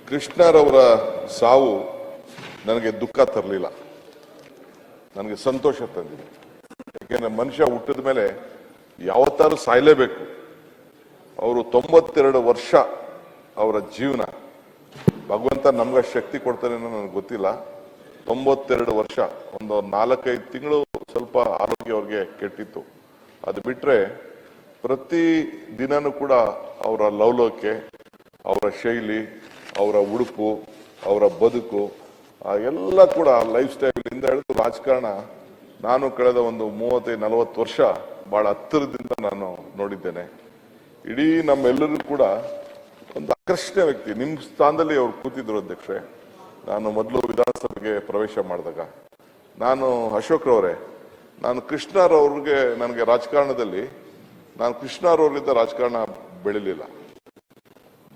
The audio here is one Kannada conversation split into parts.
ಕೃಷ್ಣರವರ ಸಾವು ನನಗೆ ದುಃಖ ತರಲಿಲ್ಲ, ನನಗೆ ಸಂತೋಷ ತಂದಿದೆ. ಯಾಕೆಂದ್ರೆ ಮನುಷ್ಯ ಹುಟ್ಟಿದ ಮೇಲೆ ಯಾವತ್ತಾರು ಸಾಯಲೇಬೇಕು. ಅವರು 92 ವರ್ಷ ಅವರ ಜೀವನ, ಭಗವಂತ ನಮ್ಗೆ ಶಕ್ತಿ ಕೊಡ್ತಾನೆ ನನಗೆ ಗೊತ್ತಿಲ್ಲ. 92 ವರ್ಷ, ಒಂದು 4-5 ತಿಂಗಳು ಸ್ವಲ್ಪ ಆರೋಗ್ಯ ಅವ್ರಿಗೆ ಕೆಟ್ಟಿತ್ತು. ಅದು ಬಿಟ್ರೆ ಪ್ರತಿ ದಿನನೂ ಕೂಡ ಅವರ ಲವಲವಿಕೆ, ಅವರ ಶೈಲಿ, ಅವರ ಉಡುಪು, ಅವರ ಬದುಕು ಎಲ್ಲ ಕೂಡ ಲೈಫ್ ಸ್ಟೈಲ್ ಇಂದ ಹಿಡಿದು ರಾಜಕಾರಣ ನಾನು ಕಳೆದ ಒಂದು 30-40 ವರ್ಷ ಬಹಳ ಹತ್ತಿರದಿಂದ ನಾನು ನೋಡಿದ್ದೇನೆ. ಇಡೀ ನಮ್ಮೆಲ್ಲರೂ ಕೂಡ ಒಂದು ಆಕರ್ಷಣೀಯ ವ್ಯಕ್ತಿ. ನಿಮ್ಮ ಸ್ಥಾನದಲ್ಲಿ ಅವ್ರು ಕೂತಿದ್ರು ಅಧ್ಯಕ್ಷರೇ. ನಾನು ಮೊದಲು ವಿಧಾನಸಭೆಗೆ ಪ್ರವೇಶ ಮಾಡಿದಾಗ ನಾನು ಅಶೋಕ್ರವರೇ, ನಾನು ಕೃಷ್ಣರವ್ರಿಗೆ, ನನಗೆ ರಾಜಕಾರಣದಲ್ಲಿ ನಾನು ಕೃಷ್ಣರವರಿಂದ ರಾಜಕಾರಣ ಬೆಳಿಲಿಲ್ಲ,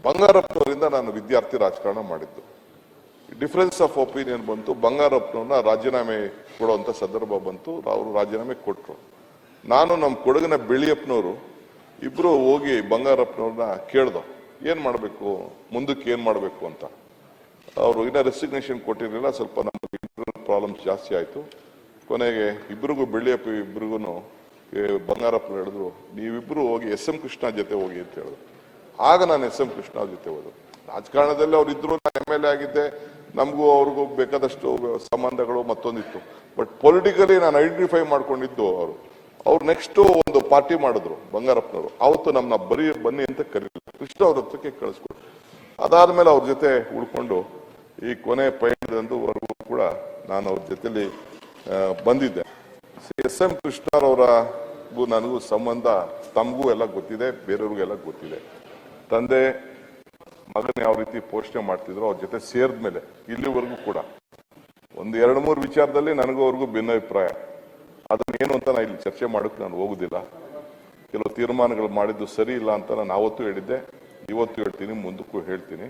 ಬಂಗಾರಪ್ಪನವರಿಂದ ನಾನು ವಿದ್ಯಾರ್ಥಿ ರಾಜಕಾರಣ ಮಾಡಿದ್ದು. ಡಿಫರೆನ್ಸ್ ಆಫ್ ಒಪಿನಿಯನ್ ಬಂತು, ಬಂಗಾರಪ್ಪನವ್ರನ್ನ ರಾಜೀನಾಮೆ ಕೊಡುವಂತ ಸಂದರ್ಭ ಬಂತು, ಅವರು ರಾಜೀನಾಮೆ ಕೊಟ್ಟರು. ನಾನು ನಮ್ಮ ಕೊಡಗಿನ ಬೆಳಿಯಪ್ಪನವರು ಇಬ್ರು ಹೋಗಿ ಬಂಗಾರಪ್ಪನವ್ರನ್ನ ಕೇಳ್ದೋ ಏನ್ ಮಾಡಬೇಕು, ಮುಂದಕ್ಕೆ ಏನ್ ಮಾಡಬೇಕು ಅಂತ. ಅವರು ಇನ್ನ ರೆಸಿಗ್ನೇಷನ್ ಕೊಟ್ಟಿರಲಿಲ್ಲ, ಸ್ವಲ್ಪ ನಮಗೆ ಇಂಟರ್ನಲ್ ಪ್ರಾಬ್ಲಮ್ಸ್ ಜಾಸ್ತಿ ಆಯ್ತು. ಕೊನೆಗೆ ಇಬ್ರಿಗೂ, ಬೆಳ್ಳಿಯಪ್ಪ ಇಬ್ರಿಗೂ ಬಂಗಾರಪ್ಪ ಹೇಳಿದ್ರು, ನೀವಿಬ್ರು ಹೋಗಿ SM ಕೃಷ್ಣ ಜೊತೆ ಹೋಗಿ ಅಂತ ಹೇಳಿದ್ರು. ಆಗ ನಾನು SM ಕೃಷ್ಣ ಜೊತೆ ಹೋದ್ರು. ರಾಜಕಾರಣದಲ್ಲಿ ಅವ್ರು ಇದ್ರು, ನಾನು MLA ಆಗಿದ್ದೆ, ನಮಗೂ ಅವ್ರಿಗೂ ಬೇಕಾದಷ್ಟು ಸಂಬಂಧಗಳು ಮತ್ತೊಂದಿತ್ತು. ಬಟ್ ಪೊಲಿಟಿಕಲಿ ನಾನು ಐಡೆಂಟಿಫೈ ಮಾಡ್ಕೊಂಡಿದ್ದು ಅವ್ರು ನೆಕ್ಸ್ಟ್ ಒಂದು ಪಾರ್ಟಿ ಮಾಡಿದ್ರು ಬಂಗಾರಪ್ಪನವರು. ಅವತ್ತು ನಮ್ಮನ್ನ ಬನ್ನಿ ಅಂತ ಕರೀಲಿಲ್ಲ, ಕೃಷ್ಣ ಅವ್ರ ಹತ್ರಕ್ಕೆ ಕಳಿಸ್ಕೊಟ್ರು. ಅದಾದ್ಮೇಲೆ ಅವ್ರ ಜೊತೆ ಉಳ್ಕೊಂಡು ಈ ಕೊನೆ ಪಯಣದಂದುವರೆಗೂ ಕೂಡ ನಾನು ಅವ್ರ ಜೊತೆಲಿ ಬಂದಿದ್ದೆ. SM ಕೃಷ್ಣರವರಿಗೂ ನನಗೂ ಸಂಬಂಧ ತಮಗೂ ಎಲ್ಲ ಗೊತ್ತಿದೆ, ಬೇರೆಯವ್ರಿಗೆಲ್ಲ ಗೊತ್ತಿದೆ. ತಂದೆ ಮಗನ ಯಾವ ರೀತಿ ಪೋಷಣೆ ಮಾಡ್ತಿದ್ರು, ಅವ್ರ ಜೊತೆ ಸೇರಿದ್ಮೇಲೆ ಇಲ್ಲಿವರೆಗೂ ಕೂಡ ಒಂದು 2-3 ವಿಚಾರದಲ್ಲಿ ನನಗೂ ಅವ್ರಿಗೂ ಭಿನ್ನಾಭಿಪ್ರಾಯ. ಅದನ್ನೇನು ಅಂತ ನಾನು ಇಲ್ಲಿ ಚರ್ಚೆ ಮಾಡೋಕೆ ನಾನು ಹೋಗುದಿಲ್ಲ. ಕೆಲವು ತೀರ್ಮಾನಗಳು ಮಾಡಿದ್ದು ಸರಿ ಇಲ್ಲ ಅಂತ ನಾನು ಅವತ್ತು ಹೇಳಿದ್ದೆ, ಇವತ್ತು ಹೇಳ್ತೀನಿ, ಮುಂದಕ್ಕೂ ಹೇಳ್ತೀನಿ.